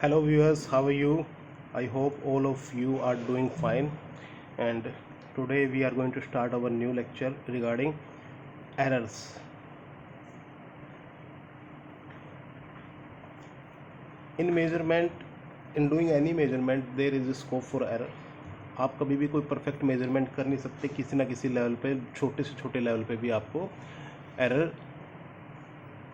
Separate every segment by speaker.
Speaker 1: Hello viewers, how are you? I hope all of you are doing fine, and today we are going to start our new lecture regarding errors. In measurement, in doing any measurement there is a scope for error. आप कभी भी कोई perfect measurement कर नहीं सकते, किसी ना किसी लेवल पे, छोटे से छोटे लेवल पे भी आपको एरर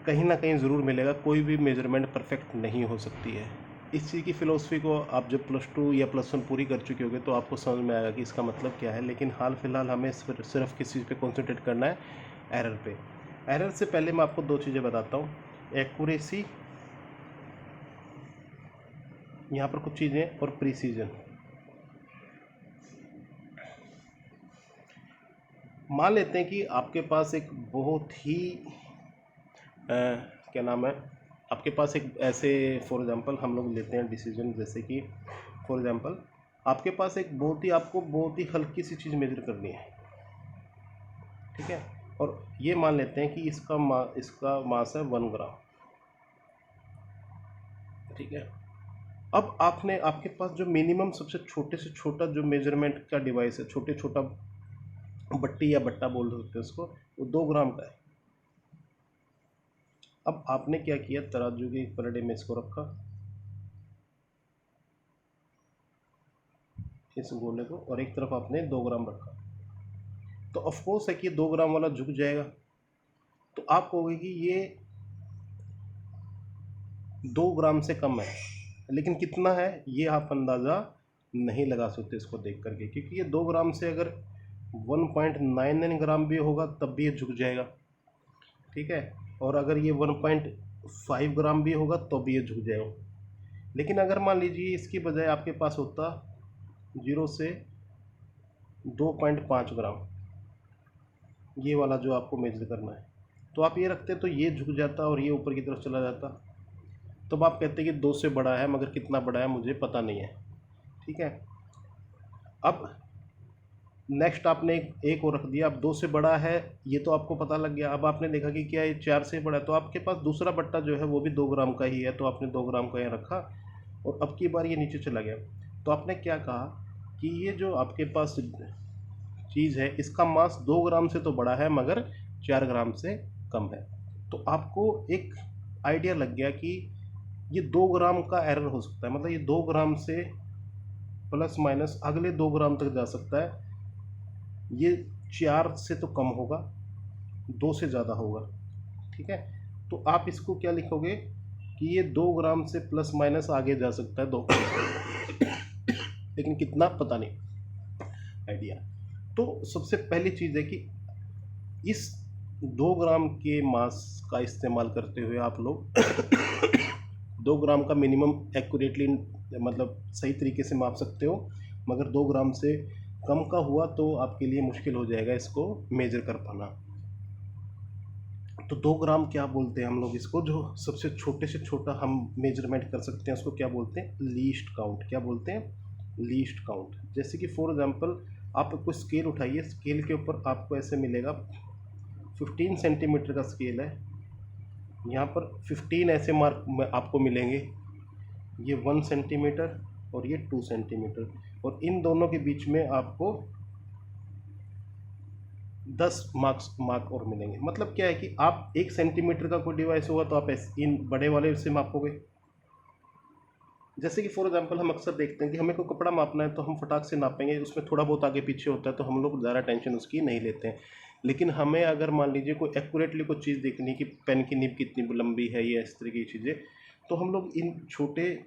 Speaker 1: कहीं ना कहीं ज़रूर मिलेगा। कोई भी मेजरमेंट परफेक्ट नहीं हो सकती है। इस चीज़ की फ़िलोसफी को आप जब +2 या +1 पूरी कर चुके होगे तो आपको समझ में आएगा कि इसका मतलब क्या है। लेकिन हाल फिलहाल हमें सिर्फ किस चीज़ पे कॉन्सेंट्रेट करना है, एरर पे। एरर से पहले मैं आपको दो चीज़ें बताता हूँ। एक्यूरेसी, यहाँ पर कुछ चीज़ें, और प्रिसीजन। मान लेते हैं कि आपके पास एक बहुत ही क्या नाम है, आपके पास एक ऐसे, फॉर एग्जांपल हम लोग लेते हैं डिसीजन, जैसे कि फॉर एग्जांपल आपके पास एक आपको बहुत ही हल्की सी चीज़ मेजर करनी है, ठीक है। और ये मान लेते हैं कि इसका मास है 1 ग्राम, ठीक है। अब आपके पास जो मिनिमम सबसे छोटे से छोटा जो मेजरमेंट का डिवाइस है, छोटा बट्टी या बट्टा बोल सकते हैं उसको, वो 2 ग्राम का है। अब आपने क्या किया, तराजू के एक पलड़े में इसको रखा, इस गोले को, और एक तरफ आपने 2 ग्राम रखा। तो ऑफकोर्स है कि 2 ग्राम वाला झुक जाएगा। तो आप कहोगे कि ये 2 ग्राम से कम है, लेकिन कितना है ये आप अंदाज़ा नहीं लगा सकते इसको देख करके, क्योंकि ये 2 ग्राम से अगर 1.99 ग्राम भी होगा तब भी ये झुक जाएगा, ठीक है। और अगर ये 1.5 ग्राम भी होगा तो भी ये झुक जाएगा। लेकिन अगर मान लीजिए इसकी बजाय आपके पास होता 0 से 2.5 ग्राम, ये वाला जो आपको मेजर करना है, तो आप ये रखते तो ये झुक जाता और ये ऊपर की तरफ चला जाता। तो आप कहते कि 2 से बड़ा है, मगर कितना बड़ा है मुझे पता नहीं है, ठीक है। अब नेक्स्ट आपने एक और रख दिया। अब 2 से बड़ा है ये तो आपको पता लग गया। अब आपने देखा कि क्या ये 4 से बड़ा है, तो आपके पास दूसरा बट्टा जो है वो भी 2 ग्राम का ही है, तो आपने 2 ग्राम का यहाँ रखा, और अब की बार ये नीचे चला गया। तो आपने क्या कहा कि ये जो आपके पास चीज़ है इसका मास 2 ग्राम से तो बड़ा है मगर 4 ग्राम से कम है। तो आपको एक आइडिया लग गया कि ये 2 ग्राम का एरर हो सकता है, मतलब ये 2 ग्राम से प्लस माइनस अगले 2 ग्राम तक जा सकता है। ये 4 से तो कम होगा, 2 से ज़्यादा होगा, ठीक है। तो आप इसको क्या लिखोगे कि ये 2 ग्राम से प्लस माइनस आगे जा सकता है 2 लेकिन कितना पता नहीं, आइडिया। तो सबसे पहली चीज़ है कि इस 2 ग्राम के मास का इस्तेमाल करते हुए आप लोग 2 ग्राम का मिनिमम एक्यूरेटली, मतलब सही तरीके से माप सकते हो, मगर 2 ग्राम से कम का हुआ तो आपके लिए मुश्किल हो जाएगा इसको मेजर कर पाना। तो 2 ग्राम क्या बोलते हैं हम लोग इसको, जो सबसे छोटे से छोटा हम मेजरमेंट कर सकते हैं उसको क्या बोलते हैं, लीस्ट काउंट। क्या बोलते हैं, लीस्ट काउंट। जैसे कि फॉर एग्जांपल आप कोई स्केल उठाइए, स्केल के ऊपर आपको ऐसे मिलेगा 15 सेंटीमीटर का स्केल है, यहाँ पर 15 ऐसे मार्क आपको मिलेंगे, ये 1 सेंटीमीटर और ये 2 सेंटीमीटर, और इन दोनों के बीच में आपको 10 मार्क और मिलेंगे। मतलब क्या है कि आप 1 सेंटीमीटर का कोई डिवाइस होगा तो आप इन बड़े वाले से मापोगे। जैसे कि फॉर एग्जांपल हम अक्सर देखते हैं कि हमें कोई कपड़ा मापना है तो हम फटाक से नापेंगे, उसमें थोड़ा बहुत आगे पीछे होता है तो हम लोग ज़्यादा टेंशन उसकी नहीं लेते हैं। लेकिन हमें अगर मान लीजिए कोई एक्यूरेटली कोई चीज़ देखनी है कि पेन की निब कितनी लंबी है या इस तरह की चीज़ें, तो हम लोग इन छोटे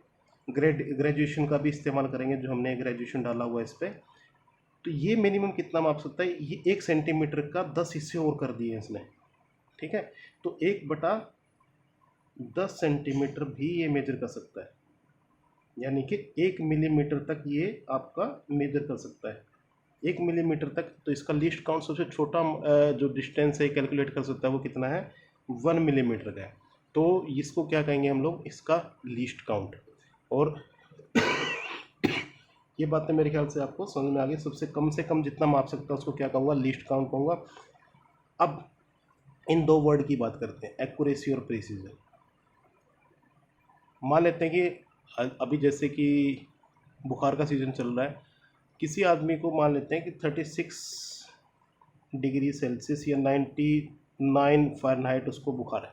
Speaker 1: ग्रेजुएशन का भी इस्तेमाल करेंगे, जो हमने ग्रेजुएशन डाला हुआ है इस पर। तो ये मिनिमम कितना माप सकता है, ये 1 सेंटीमीटर का 10 हिस्से और कर दिए इसने, ठीक है। तो 1/10 सेंटीमीटर भी ये मेजर कर सकता है, यानी कि 1 मिलीमीटर तक ये आपका मेजर कर सकता है, 1 मिलीमीटर तक। तो इसका लीस्ट काउंट सबसे छोटा जो डिस्टेंस है कैलकुलेट कर सकता है वो कितना है, 1 मिलीमीटर का है। तो इसको क्या कहेंगे हम लोग, इसका लीस्ट काउंट। और ये बातें मेरे ख्याल से आपको समझ में आ गई। सबसे कम से कम जितना माप सकता है उसको क्या कहूँगा, लीस्ट काउंट कहूँगा। अब इन 2 वर्ड की बात करते हैं, एक्यूरेसी और प्रिसीजन। मान लेते हैं कि अभी जैसे कि बुखार का सीज़न चल रहा है, किसी आदमी को मान लेते हैं कि 36 डिग्री सेल्सियस या 99 फ़ारेनहाइट उसको बुखार है,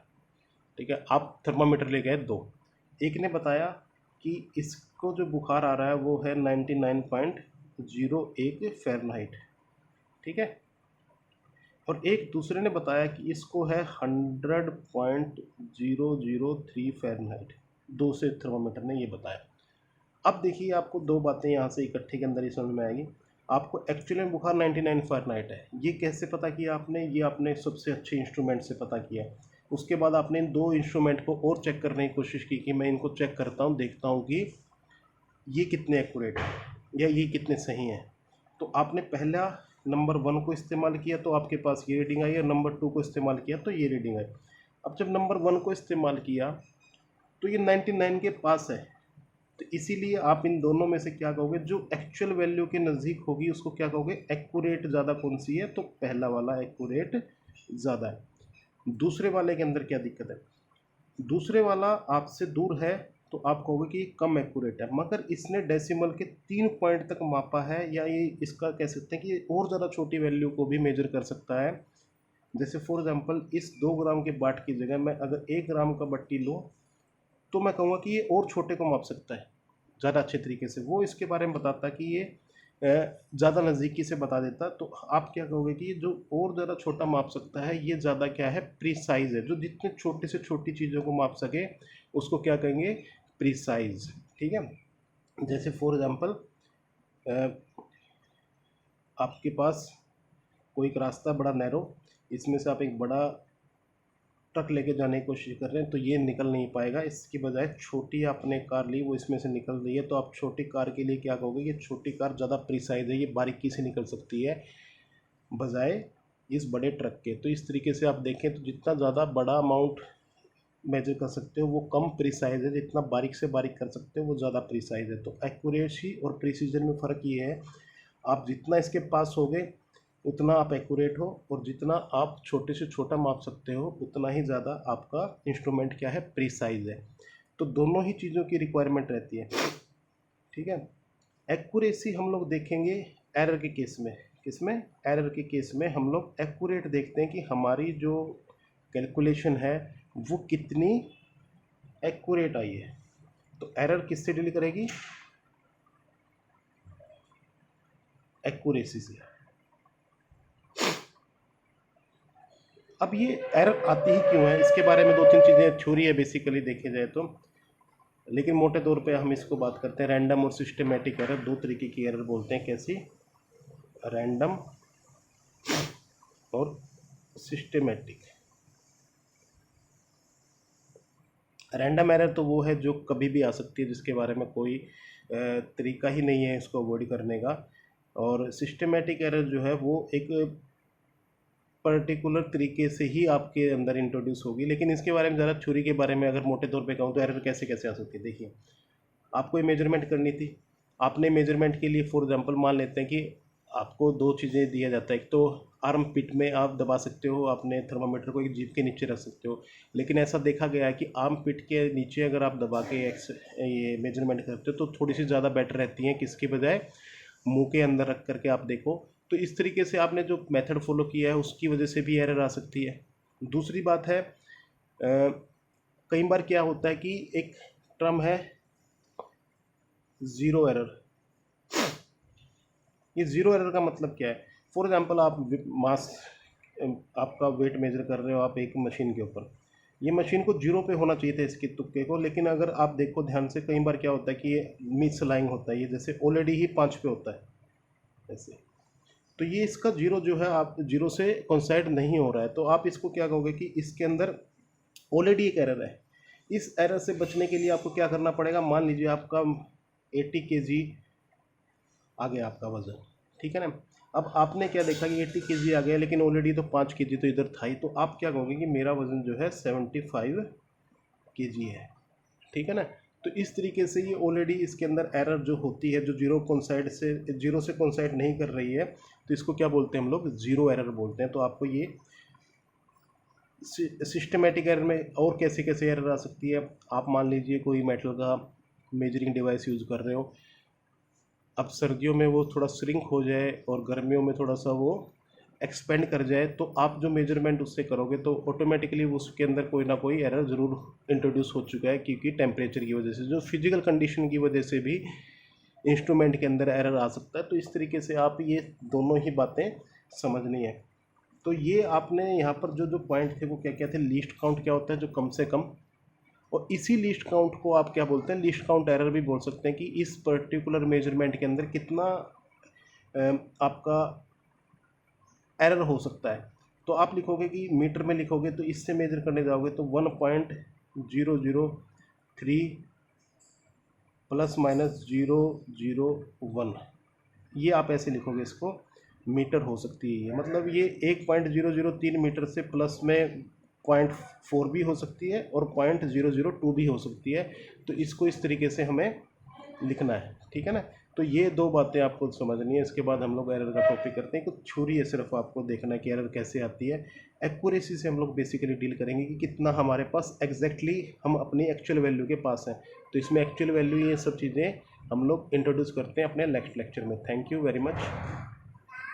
Speaker 1: ठीक है। आप थर्मामीटर ले गए दो, एक ने बताया कि इसको जो बुखार आ रहा है वो है 99.01 फ़ारेनहाइट, ठीक है। और एक दूसरे ने बताया कि इसको है 100.003 फ़ारेनहाइट। दो से थर्मामीटर ने ये बताया। अब देखिए आपको दो बातें यहाँ से इकट्ठे के अंदर ही समझ में आएगी। आपको एक्चुअली में बुखार 99 फ़ारेनहाइट है, ये कैसे पता किया आपने? ये आपने सबसे अच्छे इंस्ट्रूमेंट से पता किया। उसके बाद आपने इन दो इंस्ट्रूमेंट को और चेक करने की कोशिश की कि मैं इनको चेक करता हूँ, देखता हूँ कि ये कितने एक्यूरेट है या ये कितने सही हैं। तो आपने पहला नंबर 1 को इस्तेमाल किया तो आपके पास ये रीडिंग आई, और नंबर 2 को इस्तेमाल किया तो ये रीडिंग आई। अब जब नंबर 1 को इस्तेमाल किया तो ये 99 के पास है, तो इसीलिए आप इन दोनों में से क्या कहोगे? जो एक्चुअल वैल्यू के नज़दीक होगी उसको क्या कहोगे? एक्यूरेट ज़्यादा कौन सी है? तो पहला वाला एक्यूरेट ज़्यादा है। दूसरे वाले के अंदर क्या दिक्कत है? दूसरे वाला आपसे दूर है तो आप कहोगे कि ये कम एक्यूरेट है, मगर इसने डेसिमल के 3 पॉइंट तक मापा है, या ये इसका कह सकते हैं कि ये और ज़्यादा छोटी वैल्यू को भी मेजर कर सकता है। जैसे फॉर एग्जांपल इस 2 ग्राम के बाट की जगह मैं अगर 1 ग्राम का बट्टी लूँ तो मैं कहूँगा कि ये और छोटे को माप सकता है ज़्यादा अच्छे तरीके से। वो इसके बारे में बताता कि ये ज़्यादा नज़दीकी से बता देता। तो आप क्या कहोगे कि ये जो और ज़्यादा छोटा माप सकता है ये ज़्यादा क्या है? प्रिसाइज़ है। जो जितने छोटे से छोटी चीज़ों को माप सके उसको क्या कहेंगे? प्रिसाइज़, ठीक है। जैसे फॉर एग्जांपल आपके पास कोई एक रास्ता बड़ा नैरो, इसमें से आप एक बड़ा ट्रक लेके जाने की कोशिश कर रहे हैं तो ये निकल नहीं पाएगा। इसकी बजाय छोटी आपने कार ली, वो इसमें से निकल रही है, तो आप छोटी कार के लिए क्या कहोगे? ये छोटी कार ज़्यादा प्रिसाइज है, ये बारीकी से निकल सकती है बजाय इस बड़े ट्रक के। तो इस तरीके से आप देखें तो जितना ज़्यादा बड़ा अमाउंट मेजर कर सकते हो वो कम प्रिसाइज है, जितना बारीक से बारीक कर सकते हो वो ज़्यादा प्रिसाइज है। तो एक्यूरेसी और प्रिसीजन में फ़र्क ये है, आप जितना इसके पास होगे उतना आप एक्यूरेट हो, और जितना आप छोटे से छोटा माप सकते हो उतना ही ज़्यादा आपका इंस्ट्रूमेंट क्या है? प्रिसाइज है। तो दोनों ही चीज़ों की रिक्वायरमेंट रहती है, ठीक है। एक्यूरेसी हम लोग देखेंगे एरर के केस में। किसमें? एरर के केस में हम लोग एक्यूरेट देखते हैं कि हमारी जो कैलकुलेशन है वो कितनी एक्यूरेट आई है। तो एरर किससे डील करेगी? एक्यूरेसी से। अब ये एरर आती ही क्यों है, इसके बारे में दो तीन चीज़ें थ्योरी है बेसिकली देखे जाए तो, लेकिन मोटे तौर पे हम इसको बात करते हैं रैंडम और सिस्टमेटिक एरर। दो तरीके की एरर बोलते हैं, कैसी? रैंडम और सिस्टमेटिक। रैंडम एरर तो वो है जो कभी भी आ सकती है, जिसके बारे में कोई तरीका ही नहीं है इसको अवॉइड करने का। और सिस्टमेटिक एरर जो है वो एक पर्टिकुलर तरीके से ही आपके अंदर इंट्रोड्यूस होगी। लेकिन इसके बारे में ज़रा थ्योरी के बारे में अगर मोटे तौर पे कहूँ तो एरर कैसे कैसे आ सकती है। देखिए, आपको ये मेजरमेंट करनी थी, आपने मेजरमेंट के लिए फॉर एग्जांपल मान लेते हैं कि आपको दो चीज़ें दिया जाता है। एक तो आर्म पिट में आप दबा सकते हो अपने थर्मामीटर को, एक जीभ के नीचे रख सकते हो। लेकिन ऐसा देखा गया है कि आर्म पिट के नीचे अगर आप दबा के ये मेजरमेंट करते हो तो थोड़ी सी ज़्यादा बेटर रहती हैं, किसके बजाय? मुंह के अंदर रख करके आप देखो। तो इस तरीके से आपने जो मेथड फॉलो किया है उसकी वजह से भी एरर आ सकती है। दूसरी बात है, कई बार क्या होता है कि एक टर्म है ज़ीरो एरर। ये ज़ीरो एरर का मतलब क्या है? फॉर एग्जांपल आप मास आपका वेट मेजर कर रहे हो आप एक मशीन के ऊपर, ये मशीन को जीरो पे होना चाहिए था इसके तुक्के को, लेकिन अगर आप देखो ध्यान से कई बार क्या होता है कि ये मिस अलाइन होता है, ये जैसे ऑलरेडी ही 5 पे होता है ऐसे। तो ये इसका जीरो जो है आप जीरो से कोइंसाइड नहीं हो रहा है, तो आप इसको क्या कहोगे कि इसके अंदर ऑलरेडी एक एरर है। इस एरर से बचने के लिए आपको क्या करना पड़ेगा? मान लीजिए आपका 80 केजी आ गया आपका वज़न, ठीक है ना। अब आपने क्या देखा कि 80 केजी आ गया, लेकिन ऑलरेडी तो 5 केजी तो इधर था ही, तो आप क्या कहोगे कि मेरा वज़न जो है 75 केजी है, ठीक है ना। तो इस तरीके से ये ऑलरेडी इसके अंदर एरर जो होती है, जो जीरो से कोइंसाइड नहीं कर रही है, तो इसको क्या बोलते हैं हम लोग? ज़ीरो एरर बोलते हैं। तो आपको ये सिस्टमेटिक एरर में और कैसे कैसे एरर आ सकती है? आप मान लीजिए कोई मेटल का मेजरिंग डिवाइस यूज़ कर रहे हो, अब सर्दियों में वो थोड़ा श्रिंक हो जाए और गर्मियों में थोड़ा सा वो एक्सपेंड कर जाए, तो आप जो मेजरमेंट उससे करोगे तो ऑटोमेटिकली उसके अंदर कोई ना कोई एरर ज़रूर इंट्रोड्यूस हो चुका है, क्योंकि टेम्परेचर की वजह से, जो फिजिकल कंडीशन की वजह से भी इंस्ट्रूमेंट के अंदर एरर आ सकता है। तो इस तरीके से आप ये दोनों ही बातें समझनी है। तो ये आपने यहाँ पर जो जो पॉइंट थे वो क्या क्या थे, लीस्ट काउंट क्या होता है, जो कम से कम, और इसी लीस्ट काउंट को आप क्या बोलते हैं, लीस्ट काउंट एरर भी बोल सकते हैं, कि इस पर्टिकुलर मेजरमेंट के अंदर कितना आपका एरर हो सकता है। तो आप लिखोगे कि मीटर में लिखोगे तो इससे मेजर करने जाओगे तो 1.003 ±001, ये आप ऐसे लिखोगे, इसको मीटर हो सकती है ये, मतलब ये 1.003 मीटर से प्लस में 0.4 भी हो सकती है और 0.002 भी हो सकती है। तो इसको इस तरीके से हमें लिखना है, ठीक है ना। तो ये दो बातें आपको समझनी है। इसके बाद हम लोग एरर का टॉपिक करते हैं, कुछ थ्योरी है सिर्फ आपको देखना है कि एरर कैसे आती है। एक्यूरेसी से हम लोग बेसिकली डील करेंगे कि कितना हमारे पास एग्जैक्टली हम अपनी एक्चुअल वैल्यू के पास हैं। तो इसमें एक्चुअल वैल्यू, ये सब चीज़ें हम लोग इंट्रोड्यूस करते हैं अपने नेक्स्ट लेक्चर में। Thank you very much.